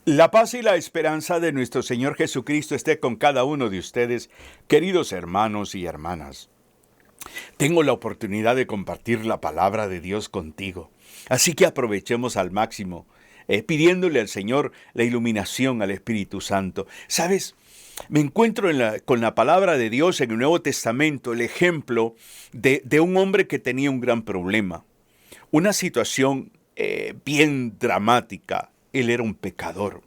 La paz y la esperanza de nuestro Señor Jesucristo esté con cada uno de ustedes, queridos hermanos y hermanas. Tengo la oportunidad de compartir la palabra de Dios contigo, así que aprovechemos al máximo, pidiéndole al Señor la iluminación al Espíritu Santo. ¿Sabes? Me encuentro con la palabra de Dios en el Nuevo Testamento, el ejemplo de un hombre que tenía un gran problema, una situación bien dramática. Él era un pecador,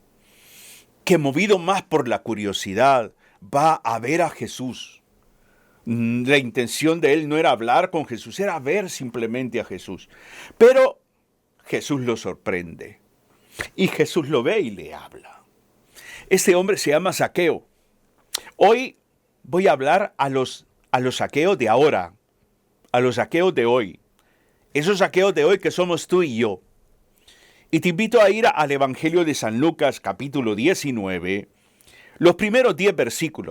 que movido más por la curiosidad, va a ver a Jesús. La intención de él no era hablar con Jesús, era ver simplemente a Jesús. Pero Jesús lo sorprende, y Jesús lo ve y le habla. Este hombre se llama Zaqueo. Hoy voy a hablar a los Zaqueos de ahora, a los Zaqueos de hoy. Esos Zaqueos de hoy que somos tú y yo. Y te invito a ir al Evangelio de San Lucas, capítulo 19, los primeros 10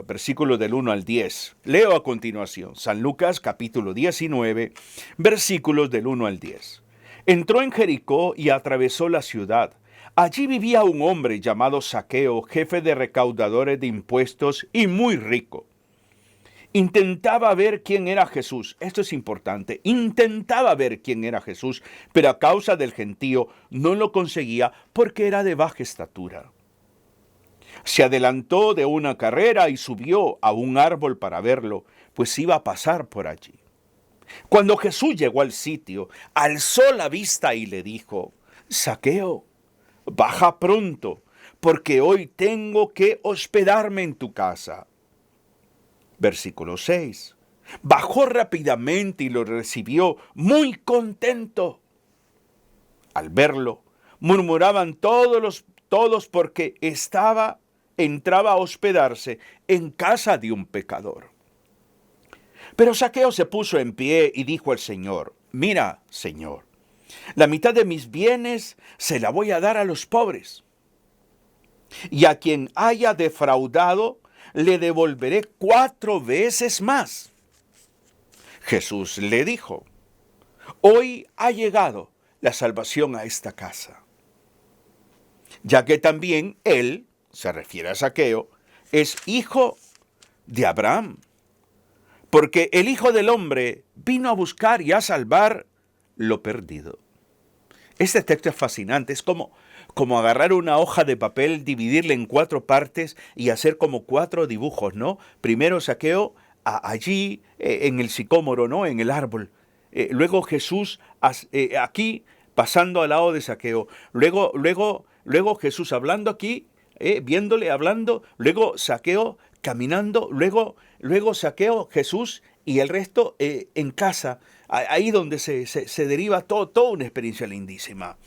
versículos del 1 al 10. Leo a continuación, San Lucas, capítulo 19, versículos del 1 al 10. Entró en Jericó y atravesó la ciudad. Allí vivía un hombre llamado Zaqueo, jefe de recaudadores de impuestos y muy rico. Intentaba ver quién era Jesús. Esto es importante. Intentaba ver quién era Jesús, pero a causa del gentío no lo conseguía porque era de baja estatura. Se adelantó de una carrera y subió a un árbol para verlo, pues iba a pasar por allí. Cuando Jesús llegó al sitio, alzó la vista y le dijo: Zaqueo, baja pronto, porque hoy tengo que hospedarme en tu casa. Versículo 6. Bajó rápidamente y lo recibió muy contento. Al verlo, murmuraban todos porque entraba a hospedarse en casa de un pecador. Pero Zaqueo se puso en pie y dijo al Señor: Mira, Señor, la mitad de mis bienes se la voy a dar a los pobres. Y a quien haya defraudado, le devolveré 4 veces más. Jesús le dijo: Hoy ha llegado la salvación a esta casa, ya que también él, se refiere a Zaqueo, es hijo de Abraham, porque el Hijo del Hombre vino a buscar y a salvar lo perdido. Este texto es fascinante, es como agarrar una hoja de papel, dividirla en 4 partes y hacer como 4 dibujos, ¿no? Primero Zaqueo allí en el sicómoro, ¿no? En el árbol. Luego Jesús aquí pasando al lado de Zaqueo. Luego Jesús hablando aquí, viéndole, hablando. Luego Zaqueo caminando. Luego Zaqueo, Jesús y el resto en casa. Ahí donde se deriva toda una experiencia lindísima.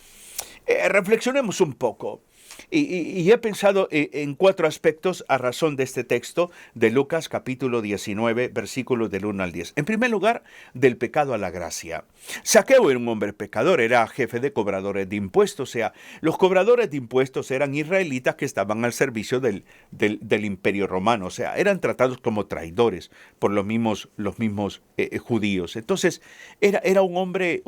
Reflexionemos un poco. Y he pensado en 4 aspectos a razón de este texto de Lucas capítulo 19, versículos del 1 al 10. En primer lugar, del pecado a la gracia. Zaqueo era un hombre pecador, era jefe de cobradores de impuestos. O sea, los cobradores de impuestos eran israelitas que estaban al servicio del imperio romano. O sea, eran tratados como traidores por los mismos judíos. Entonces, era un hombre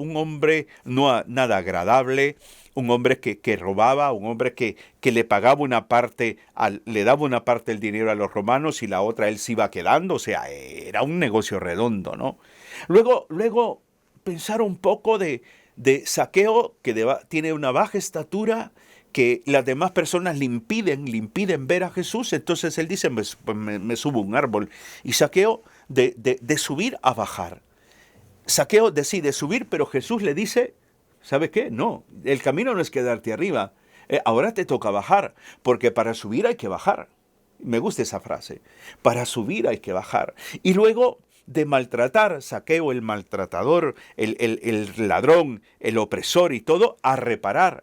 no nada agradable, un hombre que robaba, un hombre que le pagaba una parte, le daba una parte del dinero a los romanos y la otra él se iba quedando. O sea, era un negocio redondo, ¿no? Luego pensar un poco de Zaqueo, que tiene una baja estatura, que las demás personas le impiden ver a Jesús. Entonces él dice: me subo a un árbol. Y Zaqueo de subir a bajar. Zaqueo decide subir, pero Jesús le dice: ¿sabes qué? No, el camino no es quedarte arriba. Ahora te toca bajar, porque para subir hay que bajar. Me gusta esa frase. Para subir hay que bajar. Y luego de maltratar, Zaqueo el maltratador, el ladrón, el opresor y todo, a reparar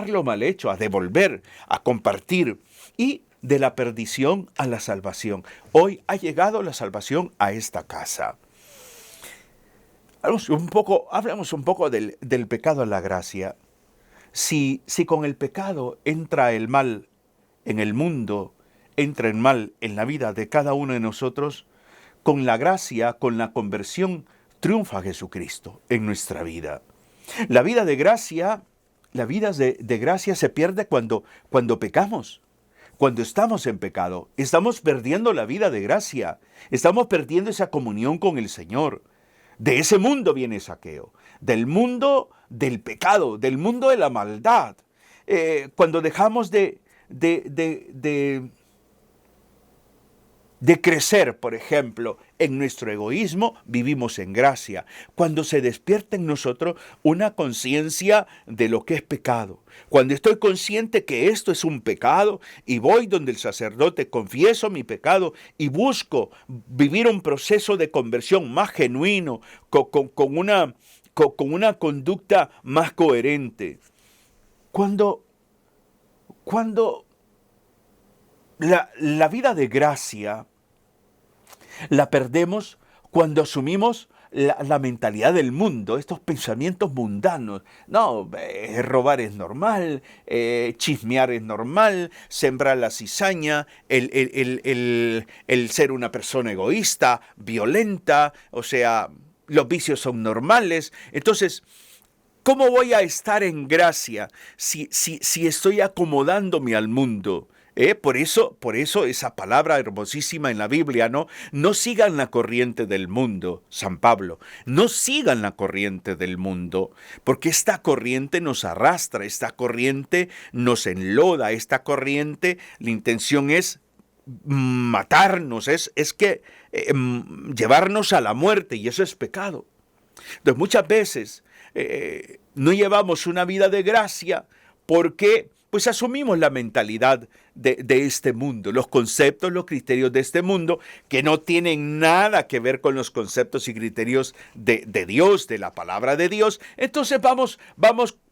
lo mal hecho, a devolver, a compartir. Y de la perdición a la salvación. Hoy ha llegado la salvación a esta casa. Hablamos un poco del pecado a la gracia. Si con el pecado entra el mal en el mundo, entra el mal en la vida de cada uno de nosotros, con la gracia, con la conversión, triunfa Jesucristo en nuestra vida. La vida de gracia la vida de gracia se pierde cuando pecamos. Cuando estamos en pecado, estamos perdiendo la vida de gracia. Estamos perdiendo esa comunión con el Señor. De ese mundo viene Zaqueo. Del mundo del pecado, del mundo de la maldad. Cuando dejamos de crecer, por ejemplo, en nuestro egoísmo, vivimos en gracia. Cuando se despierta en nosotros una conciencia de lo que es pecado. Cuando estoy consciente que esto es un pecado y voy donde el sacerdote, confieso mi pecado y busco vivir un proceso de conversión más genuino, con una conducta más coherente. Cuando la vida de gracia la perdemos cuando asumimos la mentalidad del mundo, estos pensamientos mundanos. No, robar es normal, chismear es normal, sembrar la cizaña, el ser una persona egoísta, violenta, o sea, los vicios son normales. Entonces, ¿cómo voy a estar en gracia si estoy acomodándome al mundo? Por eso esa palabra hermosísima en la Biblia, ¿no? No sigan la corriente del mundo, San Pablo. No sigan la corriente del mundo, porque esta corriente nos arrastra, esta corriente nos enloda, esta corriente, la intención es matarnos, es que llevarnos a la muerte, y eso es pecado. Entonces muchas veces no llevamos una vida de gracia porque pues asumimos la mentalidad de este mundo, los conceptos, los criterios de este mundo que no tienen nada que ver con los conceptos y criterios de Dios, de la palabra de Dios. Entonces vamos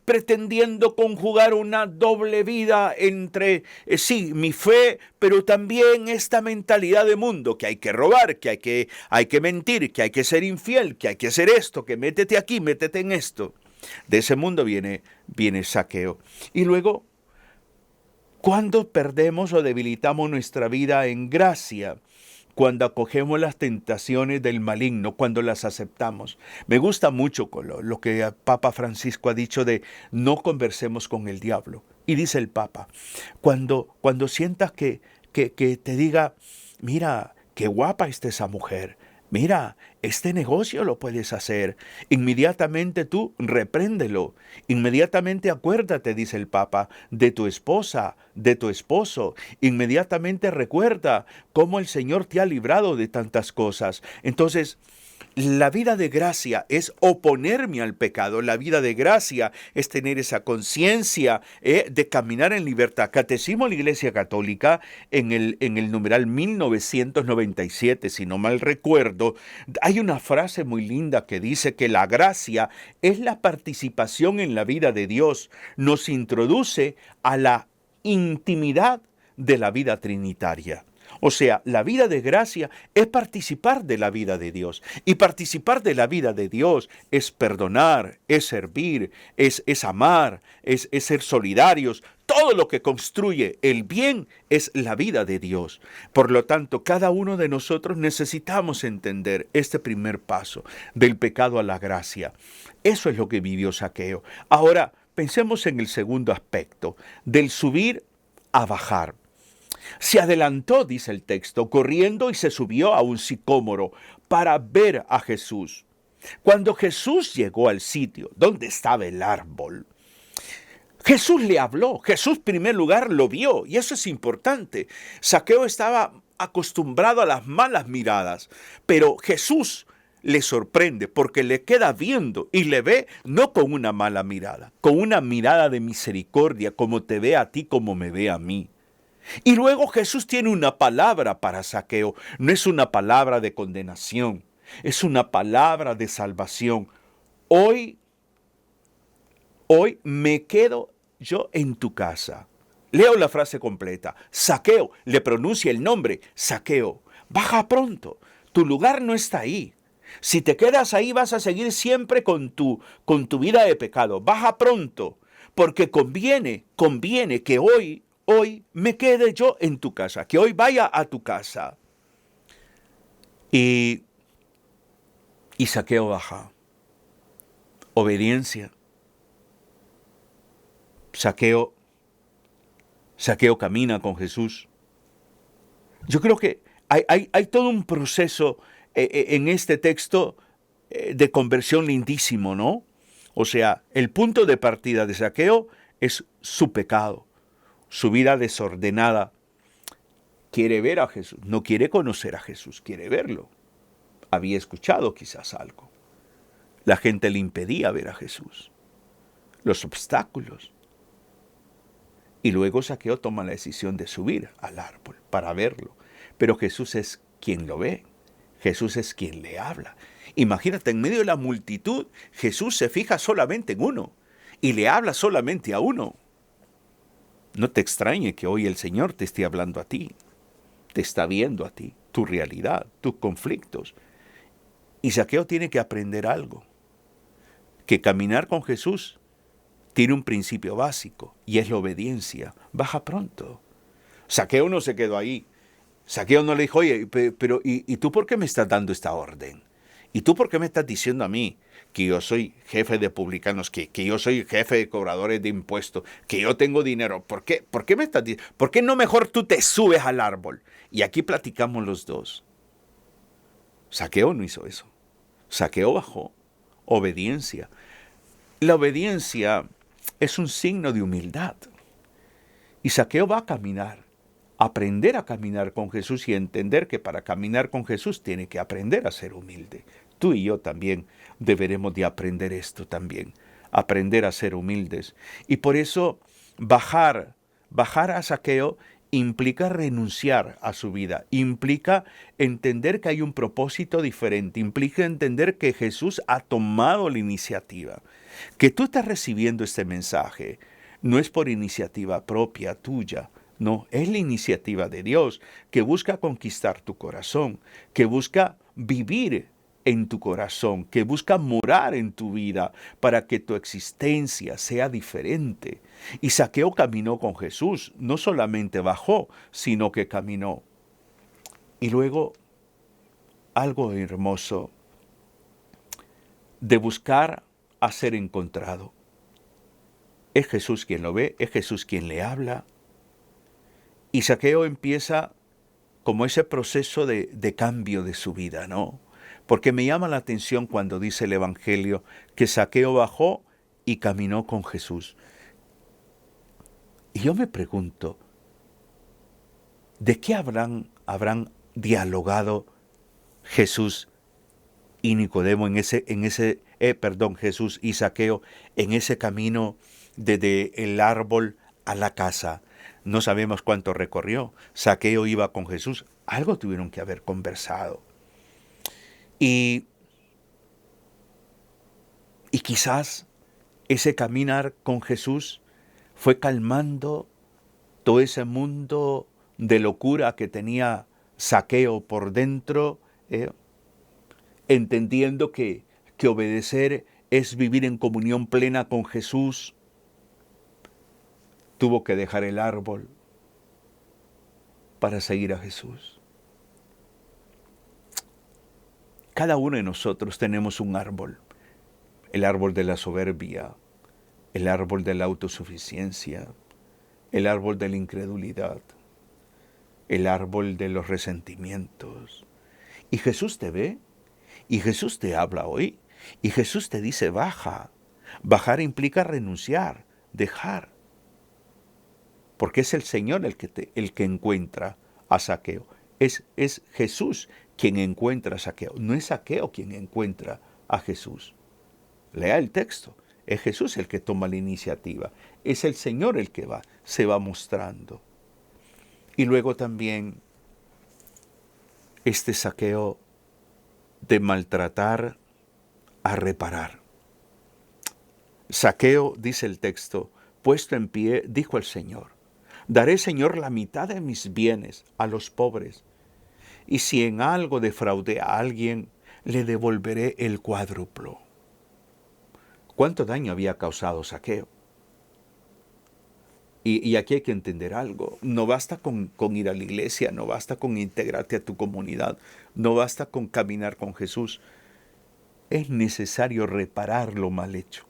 pretendiendo conjugar una doble vida entre, sí, mi fe, pero también esta mentalidad de mundo, que hay que robar, que hay que mentir, que hay que ser infiel, que hay que hacer esto, que métete aquí, métete en esto. De ese mundo viene Zaqueo. Y luego, ¿cuándo perdemos o debilitamos nuestra vida en gracia? Cuando acogemos las tentaciones del maligno, cuando las aceptamos. Me gusta mucho lo que el Papa Francisco ha dicho de no conversemos con el diablo. Y dice el Papa, cuando sientas que te diga, mira, qué guapa está esa mujer, mira, este negocio lo puedes hacer. Inmediatamente tú repréndelo. Inmediatamente acuérdate, dice el Papa, de tu esposa, de tu esposo. Inmediatamente recuerda cómo el Señor te ha librado de tantas cosas. Entonces, la vida de gracia es oponerme al pecado. La vida de gracia es tener esa conciencia de caminar en libertad. Catecismo de la Iglesia Católica, en el numeral 1997, si no mal recuerdo, hay una frase muy linda que dice que la gracia es la participación en la vida de Dios. Nos introduce a la intimidad de la vida trinitaria. O sea, la vida de gracia es participar de la vida de Dios. Y participar de la vida de Dios es perdonar, es servir, es amar, es ser solidarios. Todo lo que construye el bien es la vida de Dios. Por lo tanto, cada uno de nosotros necesitamos entender este primer paso del pecado a la gracia. Eso es lo que vivió Zaqueo. Ahora, pensemos en el segundo aspecto, del subir a bajar. Se adelantó, dice el texto, corriendo y se subió a un sicómoro para ver a Jesús. Cuando Jesús llegó al sitio donde estaba el árbol, Jesús le habló. Jesús, en primer lugar, lo vio, y eso es importante. Zaqueo estaba acostumbrado a las malas miradas, pero Jesús le sorprende porque le queda viendo y le ve no con una mala mirada, con una mirada de misericordia, como te ve a ti, como me ve a mí. Y luego Jesús tiene una palabra para Zaqueo. No es una palabra de condenación, es una palabra de salvación. Hoy me quedo yo en tu casa. Leo la frase completa. Zaqueo, le pronuncia el nombre. Zaqueo, baja pronto. Tu lugar no está ahí. Si te quedas ahí vas a seguir siempre con tu vida de pecado. Baja pronto, porque conviene que hoy me quede yo en tu casa, que hoy vaya a tu casa. Y Zaqueo baja. Obediencia. Zaqueo camina con Jesús. Yo creo que hay todo un proceso en este texto de conversión lindísimo, ¿no? O sea, el punto de partida de Zaqueo es su pecado, su vida desordenada. Quiere ver a Jesús, no quiere conocer a Jesús, quiere verlo. Había escuchado quizás algo. La gente le impedía ver a Jesús. Los obstáculos. Y luego Zaqueo toma la decisión de subir al árbol para verlo. Pero Jesús es quien lo ve. Jesús es quien le habla. Imagínate, en medio de la multitud, Jesús se fija solamente en uno y le habla solamente a uno. No te extrañe que hoy el Señor te esté hablando a ti. Te está viendo a ti, tu realidad, tus conflictos. Y Zaqueo tiene que aprender algo. Que caminar con Jesús tiene un principio básico y es la obediencia. Baja pronto. Zaqueo no se quedó ahí. Zaqueo no le dijo, oye, pero ¿y tú por qué me estás dando esta orden? ¿Y tú por qué me estás diciendo a mí que yo soy jefe de publicanos, que yo soy jefe de cobradores de impuestos, que yo tengo dinero? ¿Por qué me estás diciendo? ¿Por qué no mejor tú te subes al árbol? Y aquí platicamos los dos. Zaqueo no hizo eso. Zaqueo bajó. Obediencia. La obediencia es un signo de humildad. Y Zaqueo va a caminar. Aprender a caminar con Jesús y entender que para caminar con Jesús tiene que aprender a ser humilde. Tú y yo también deberemos de aprender esto también, aprender a ser humildes. Y por eso bajar a Zaqueo implica renunciar a su vida, implica entender que hay un propósito diferente, implica entender que Jesús ha tomado la iniciativa, que tú estás recibiendo este mensaje, no es por iniciativa propia tuya. No, es la iniciativa de Dios que busca conquistar tu corazón, que busca vivir en tu corazón, que busca morar en tu vida para que tu existencia sea diferente. Y Zaqueo caminó con Jesús, no solamente bajó, sino que caminó. Y luego, algo hermoso, de buscar a ser encontrado. Es Jesús quien lo ve, es Jesús quien le habla. Y Zaqueo empieza como ese proceso de cambio de su vida, ¿no? Porque me llama la atención cuando dice el Evangelio que Zaqueo bajó y caminó con Jesús. Y yo me pregunto, ¿de qué habrán dialogado Jesús y Nicodemo Jesús y Zaqueo en ese camino desde el árbol a la casa? No sabemos cuánto recorrió. Zaqueo iba con Jesús. Algo tuvieron que haber conversado. Y quizás ese caminar con Jesús fue calmando todo ese mundo de locura que tenía Zaqueo por dentro, entendiendo que obedecer es vivir en comunión plena con Jesús. Tuvo que dejar el árbol para seguir a Jesús. Cada uno de nosotros tenemos un árbol. El árbol de la soberbia, el árbol de la autosuficiencia, el árbol de la incredulidad, el árbol de los resentimientos. Y Jesús te ve, y Jesús te habla hoy, y Jesús te dice baja. Bajar implica renunciar, dejar. Porque es el Señor el que encuentra a Zaqueo. Es Jesús quien encuentra a Zaqueo. No es Zaqueo quien encuentra a Jesús. Lea el texto. Es Jesús el que toma la iniciativa. Es el Señor el que se va mostrando. Y luego también este Zaqueo de maltratar a reparar. Zaqueo, dice el texto, puesto en pie, dijo el Señor: daré, Señor, la mitad de mis bienes a los pobres, y si en algo defraudé a alguien, le devolveré el cuádruplo. ¿Cuánto daño había causado Zaqueo? Y aquí hay que entender algo. No basta con ir a la iglesia, no basta con integrarte a tu comunidad, no basta con caminar con Jesús. Es necesario reparar lo mal hecho.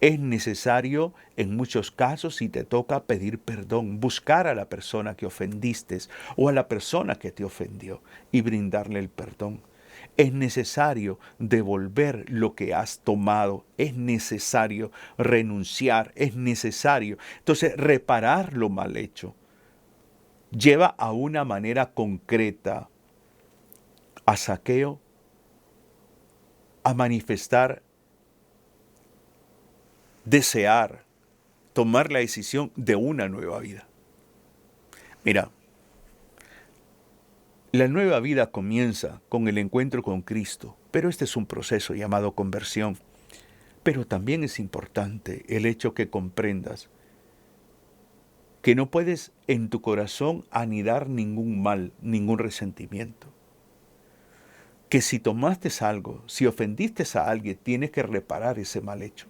Es necesario, en muchos casos, si te toca pedir perdón, buscar a la persona que ofendiste o a la persona que te ofendió y brindarle el perdón. Es necesario devolver lo que has tomado, es necesario renunciar, es necesario. Entonces, reparar lo mal hecho lleva a una manera concreta a Zaqueo a manifestar, desear, tomar la decisión de una nueva vida. Mira, la nueva vida comienza con el encuentro con Cristo, pero este es un proceso llamado conversión. Pero también es importante el hecho que comprendas que no puedes en tu corazón anidar ningún mal, ningún resentimiento. Que si tomaste algo, si ofendiste a alguien, tienes que reparar ese mal hecho.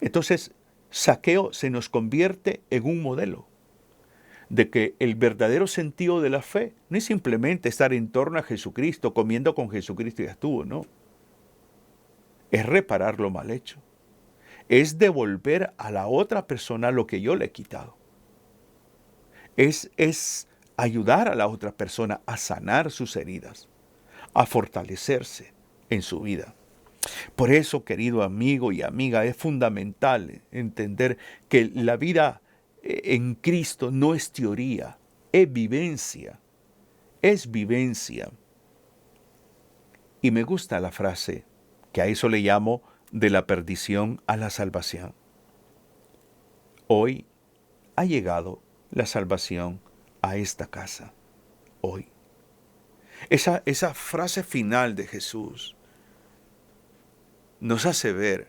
Entonces, Zaqueo se nos convierte en un modelo de que el verdadero sentido de la fe no es simplemente estar en torno a Jesucristo, comiendo con Jesucristo y ya estuvo, no. Es reparar lo mal hecho. Es devolver a la otra persona lo que yo le he quitado. Es ayudar a la otra persona a sanar sus heridas, a fortalecerse en su vida. Por eso, querido amigo y amiga, es fundamental entender que la vida en Cristo no es teoría, es vivencia, es vivencia. Y me gusta la frase, que a eso le llamo de la perdición a la salvación. Hoy ha llegado la salvación a esta casa, hoy. Esa frase final de Jesús nos hace ver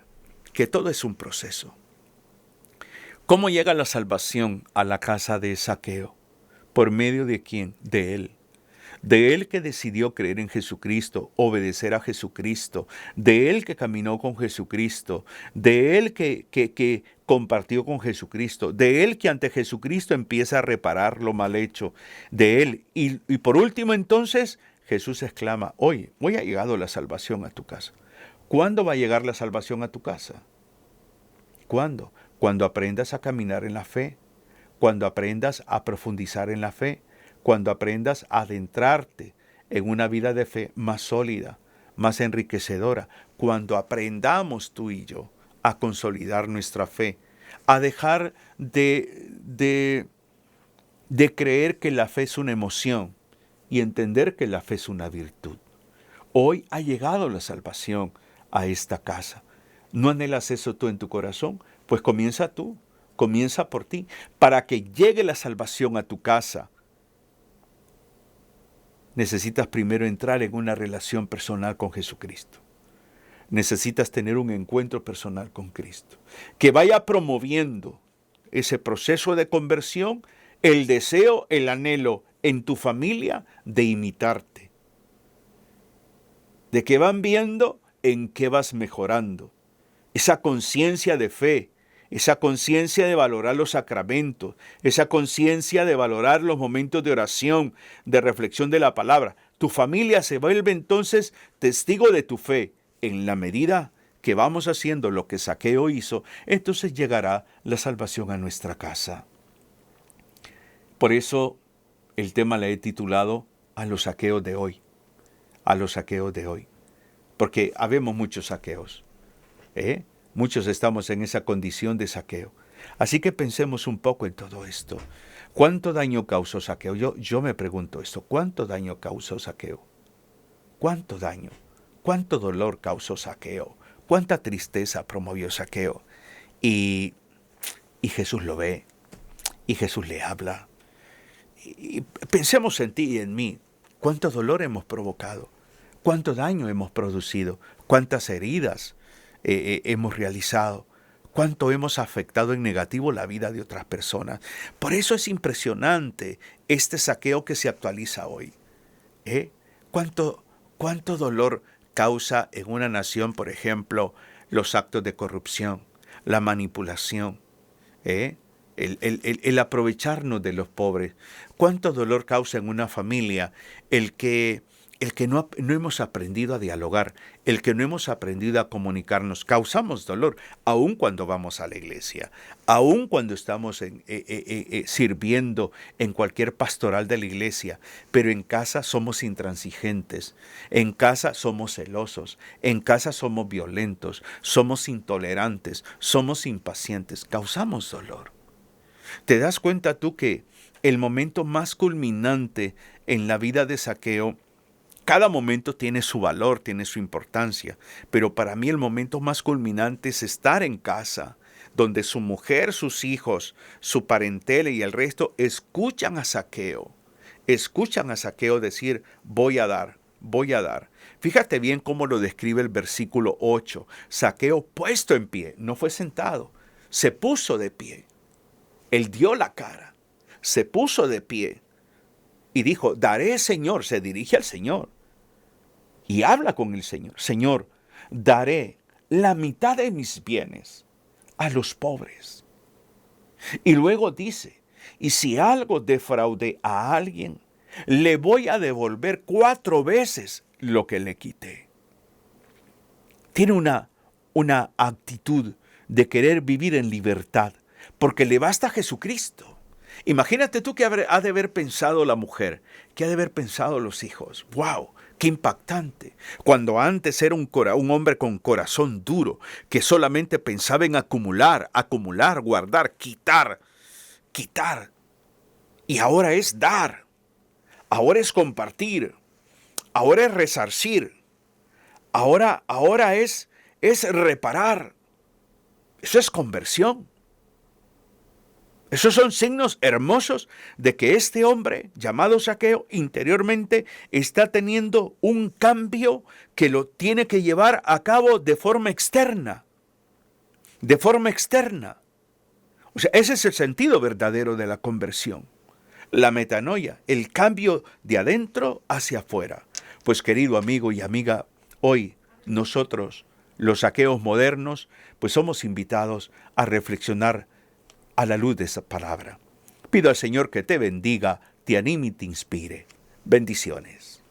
que todo es un proceso. ¿Cómo llega la salvación a la casa de Zaqueo? ¿Por medio de quién? De él. De él que decidió creer en Jesucristo, obedecer a Jesucristo, de él que caminó con Jesucristo, de él que compartió con Jesucristo, de él que ante Jesucristo empieza a reparar lo mal hecho, de él. Y por último entonces Jesús exclama, hoy ha llegado la salvación a tu casa. ¿Cuándo va a llegar la salvación a tu casa? ¿Cuándo? Cuando aprendas a caminar en la fe, cuando aprendas a profundizar en la fe, cuando aprendas a adentrarte en una vida de fe más sólida, más enriquecedora, cuando aprendamos tú y yo a consolidar nuestra fe, a dejar de creer que la fe es una emoción y entender que la fe es una virtud. Hoy ha llegado la salvación a esta casa. ¿No anhelas eso tú en tu corazón? Pues comienza tú, comienza por ti. Para que llegue la salvación a tu casa, necesitas primero entrar en una relación personal con Jesucristo. Necesitas tener un encuentro personal con Cristo, que vaya promoviendo ese proceso de conversión, el deseo, el anhelo en tu familia de imitarte, de que van viendo en qué vas mejorando. Esa conciencia de fe, esa conciencia de valorar los sacramentos, esa conciencia de valorar los momentos de oración, de reflexión de la palabra. Tu familia se vuelve entonces testigo de tu fe. En la medida que vamos haciendo lo que Zaqueo hizo, entonces llegará la salvación a nuestra casa. Por eso el tema le he titulado A los saqueos de hoy. A los saqueos de hoy. Porque habemos muchos saqueos. Muchos estamos en esa condición de saqueo. Así que pensemos un poco en todo esto. ¿Cuánto daño causó Zaqueo? Yo me pregunto esto. ¿Cuánto daño causó Zaqueo? ¿Cuánto daño? ¿Cuánto dolor causó Zaqueo? ¿Cuánta tristeza promovió Zaqueo? Y Jesús lo ve. Y Jesús le habla. Y pensemos en ti y en mí. ¿Cuánto dolor hemos provocado? ¿Cuánto daño hemos producido? ¿Cuántas heridas hemos realizado? ¿Cuánto hemos afectado en negativo la vida de otras personas? Por eso es impresionante este Zaqueo que se actualiza hoy. ¿Cuánto dolor causa en una nación, por ejemplo, los actos de corrupción, la manipulación, el aprovecharnos de los pobres? ¿Cuánto dolor causa en una familia el que el que no hemos aprendido a dialogar, el que no hemos aprendido a comunicarnos, causamos dolor, aun cuando vamos a la iglesia, aun cuando estamos sirviendo en cualquier pastoral de la iglesia, pero en casa somos intransigentes, en casa somos celosos, en casa somos violentos, somos intolerantes, somos impacientes, causamos dolor. ¿Te das cuenta tú que el momento más culminante en la vida de Zaqueo, cada momento tiene su valor, tiene su importancia, pero para mí el momento más culminante es estar en casa, donde su mujer, sus hijos, su parentela y el resto escuchan a Zaqueo decir, voy a dar, voy a dar. Fíjate bien cómo lo describe el versículo 8. Zaqueo puesto en pie, no fue sentado, se puso de pie. Él dio la cara, se puso de pie y dijo, daré, Señor, se dirige al Señor. Y habla con el Señor. Señor, daré la mitad de mis bienes a los pobres. Y luego dice, y si algo defraudé a alguien, le voy a devolver 4 veces lo que le quité. Tiene una actitud de querer vivir en libertad, porque le basta a Jesucristo. Imagínate tú qué ha de haber pensado la mujer, qué ha de haber pensado los hijos. ¡Wow! ¡Qué impactante! Cuando antes era un hombre con corazón duro, que solamente pensaba en acumular, guardar, quitar. Y ahora es dar, ahora es compartir, ahora es resarcir, ahora es reparar. Eso es conversión. Esos son signos hermosos de que este hombre, llamado Zaqueo, interiormente está teniendo un cambio que lo tiene que llevar a cabo de forma externa. De forma externa. O sea, ese es el sentido verdadero de la conversión. La metanoia, el cambio de adentro hacia afuera. Pues querido amigo y amiga, hoy nosotros, los Zaqueos modernos, pues somos invitados a reflexionar a la luz de esa palabra. Pido al Señor que te bendiga, te anime y te inspire. Bendiciones.